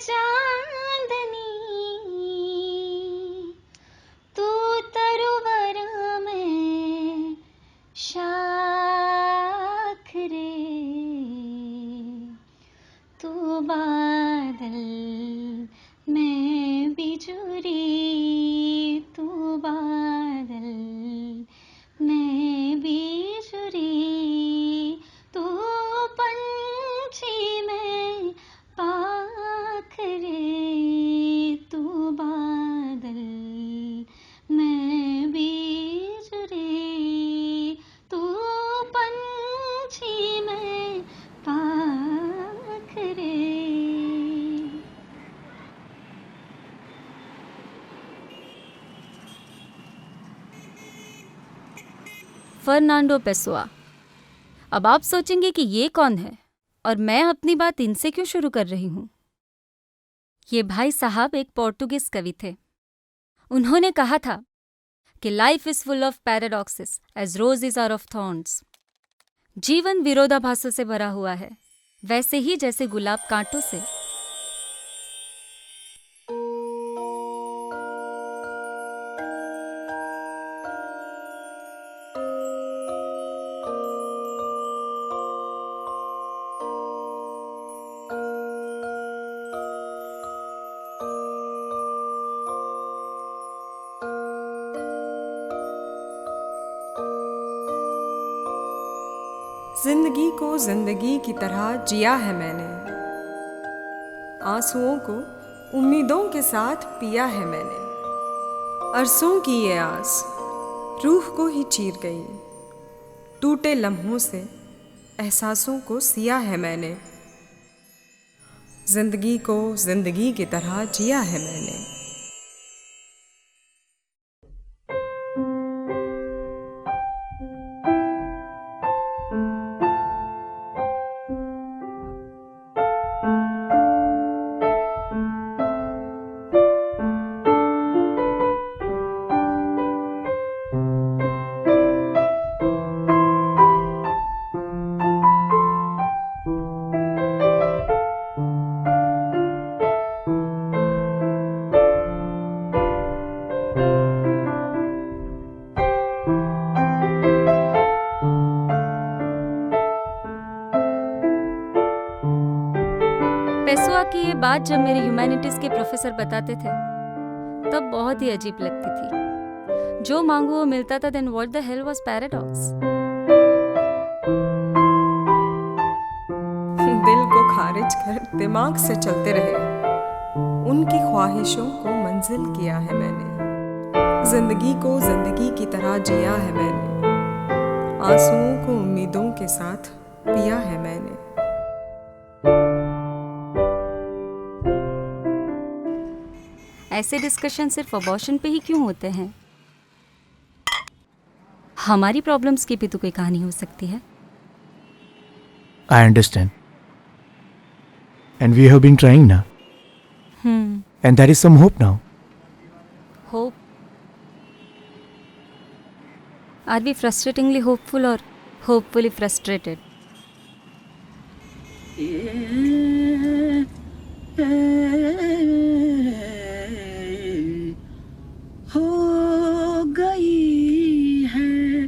चांदनी तू तरुवर में शाख रे, तू बादल मैं बिजुरी, तू बादल मैं बिजुरी, तू पंछी मैं पाख रे, तू बादल मैं बिजुरी, तू पंछी मैं पाख रे। फर्नांडो पेसोआ। अब आप सोचेंगे कि ये कौन है और मैं अपनी बात इनसे क्यों शुरू कर रही हूँ। ये भाई साहब एक पोर्टुगीज कवि थे। उन्होंने कहा था कि life is full of paradoxes as roses are of thorns. जीवन विरोधाभासों से भरा हुआ है, वैसे ही जैसे गुलाब कांटों से। जिंदगी को जिंदगी की तरह जिया है मैंने, आंसुओं को उम्मीदों के साथ पिया है मैंने। अरसों की ये आस रूह को ही चीर गई, टूटे लम्हों से एहसासों को सिया है मैंने। जिंदगी को जिंदगी की तरह जिया है मैंने। पेसोआ की ये बात जब मेरे ह्यूमैनिटीज के प्रोफेसर बताते थे तब बहुत ही अजीब लगती थी। जो मांगो वो मिलता था, then what the hell was paradox. दिल को खारिज कर दिमाग से चलते रहे, उनकी ख्वाहिशों को मंजिल किया है मैंने। जिंदगी को जिंदगी की तरह जिया है मैंने, आंसुओं को उम्मीदों के साथ पिया है मैंने। ऐसे डिस्कशन सिर्फ अबॉर्शन पे ही क्यों होते हैं? हमारी प्रॉब्लम्स की भी तो कोई कहानी हो सकती है। I understand. And we have been trying now. And there is some hope now. Hope. Are we frustratingly hopeful or hopefully frustrated? हो गई है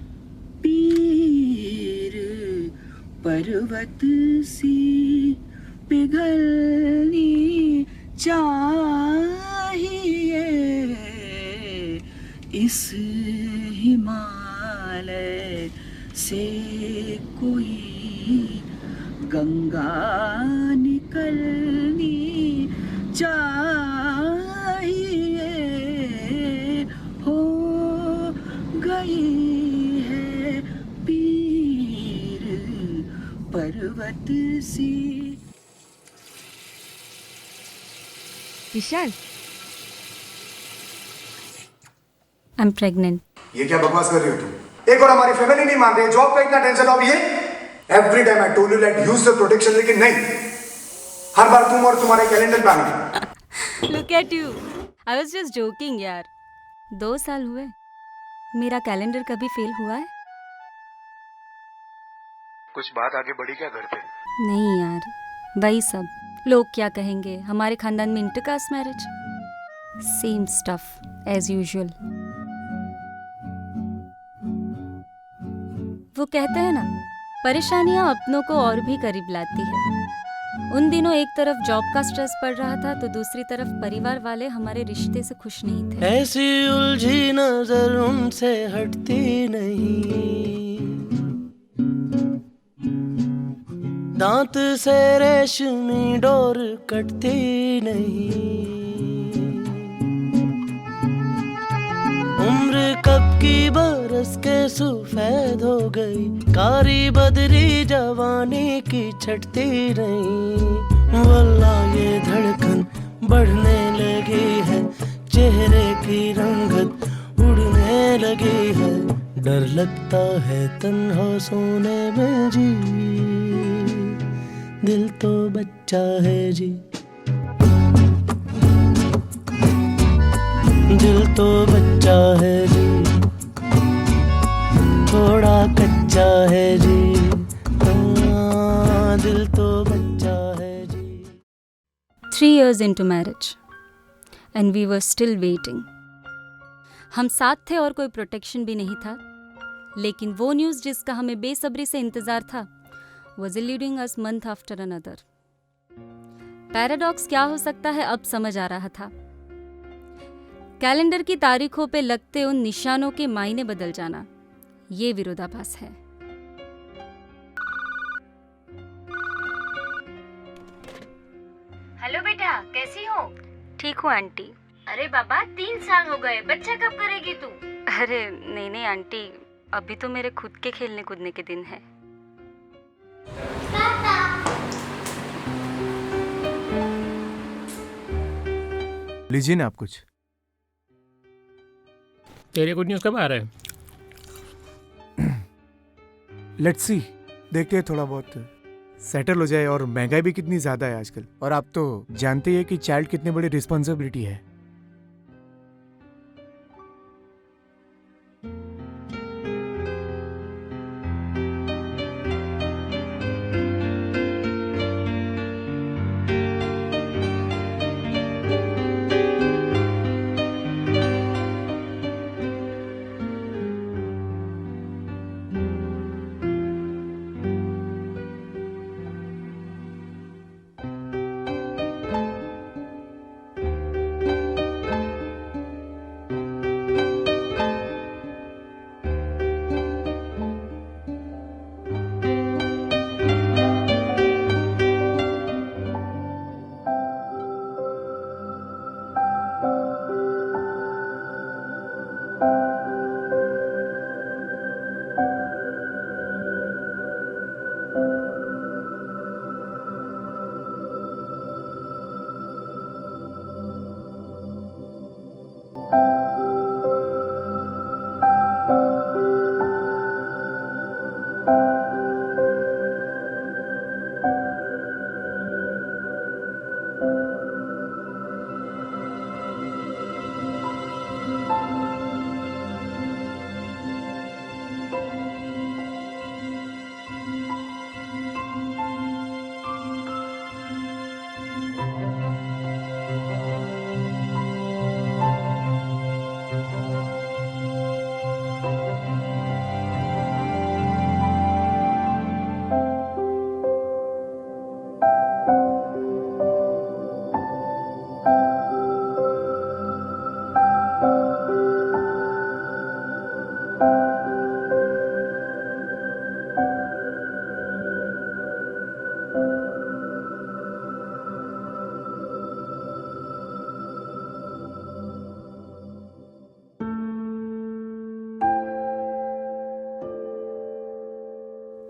पीर पर्वत सी पिघलनी चाहिए, इस हिमालय से कोई गंगा निकलनी चाहिए। हो गई है पीर पर्वत सी। विशाल, आई एम प्रेग्नेंट। ये क्या बकवास कर रही हो तुम? एक और हमारी फैमिली नहीं मान रही, जॉब का इतना टेंशन, अब ये every time I told you let use the protection, लेकिन नहीं, हर बार तुम और तुम्हारे कैलेंडर पे आना। Look at you, I was just joking यार। 2 साल हुए, मेरा कैलेंडर कभी फेल हुआ है? कुछ बात आगे बढ़ी क्या घर पे? नहीं यार, वही सब लोग क्या कहेंगे, हमारे खानदान में intercaste marriage, same stuff as usual. वो कहते हैं ना, परेशानियां अपनों को और भी करीब लाती है। उन दिनों एक तरफ जॉब का स्ट्रेस पड़ रहा था तो दूसरी तरफ परिवार वाले हमारे रिश्ते से खुश नहीं थे। ऐसी उलझी नजर उनसे हटती नहीं, दांत से रेशमी डोर कटती नहीं। उम्र कब की बरस के सफेद हो गई, कारी बदरी जवानी की छटती नहीं। वल्लाह ये धड़कन बढ़ने लगी है, चेहरे की रंगत उड़ने लगी है। डर लगता है तन्हा सोने में जी, दिल तो बच्चा है जी, दिल तो बच्चा है जी, थोड़ा कच्चा है जी, दिल तो बच्चा है जी। 3 years into marriage and we were still waiting. हम साथ थे और कोई प्रोटेक्शन भी नहीं था, लेकिन वो न्यूज़ जिसका हमें बेसब्री से इंतजार था was eluding us month after another. Paradox क्या हो सकता है अब समझ आ रहा था। कैलेंडर की तारीखों पे लगते उन निशानों के मायने बदल जाना, ये विरोधाभास है। हेलो बेटा, कैसी हो? ठीक हूँ आंटी। अरे बाबा, 3 साल हो गए, बच्चा कब करेगी तू? अरे नहीं आंटी, अभी तो मेरे खुद के खेलने कूदने के दिन है। लीजिए ना आप कुछ। तेरे गुड न्यूज़ कब आ रहा है? लेट्स सी, देखते हैं थोड़ा बहुत सेटल हो जाए। और महंगाई भी कितनी ज़्यादा है आजकल, और आप तो जानते ही हैं कि चाइल्ड कितनी बड़ी रिस्पॉन्सिबिलिटी है।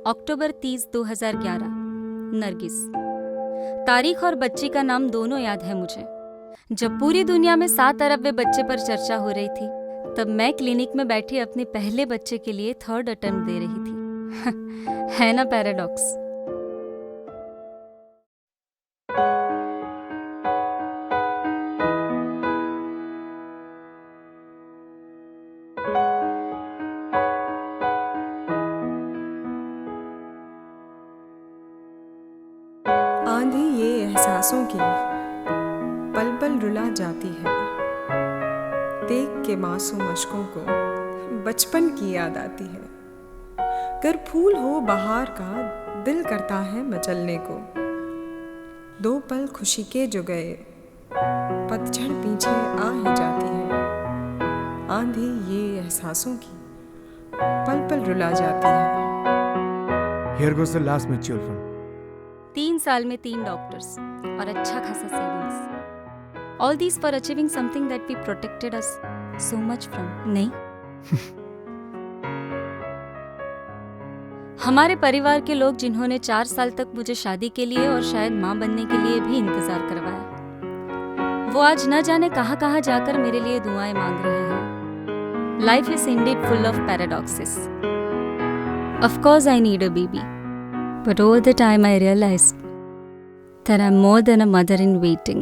अक्टूबर 30, 2011, नरगिस। तारीख और बच्ची का नाम दोनों याद है मुझे। जब पूरी दुनिया में 7 अरबवे बच्चे पर चर्चा हो रही थी, तब मैं क्लिनिक में बैठी अपने पहले बच्चे के लिए 3rd अटेम्प्ट दे रही थी। है ना पैराडॉक्स? आंधी ये एहसास एहसासों की पल पल रुला जाती है। देख के मासूम अश्कों को बचपन की याद आती है। गर फूल हो बहार का दिल करता है मचलने को। दो पल खुशी के जो गए पतझड़ पीछे आ ही जाती है। आंधी ये एहसासों की पल पल रुला जाती है। Here goes the last mutual fund. 3 साल में 3 डॉक्टर्स और अच्छा खासा savings. All these for achieving something that we protected us so much from. नहीं, हमारे परिवार के लोग जिन्होंने 4 साल तक मुझे शादी के लिए और शायद माँ बनने के लिए भी इंतजार करवाया, वो आज न जाने कहाँ कहाँ जाकर मेरे लिए दुआएं मांग रहे हैं। Life is Indeed full of paradoxes. Of course I need a baby, but over the time I realized that I'm more than a mother in waiting.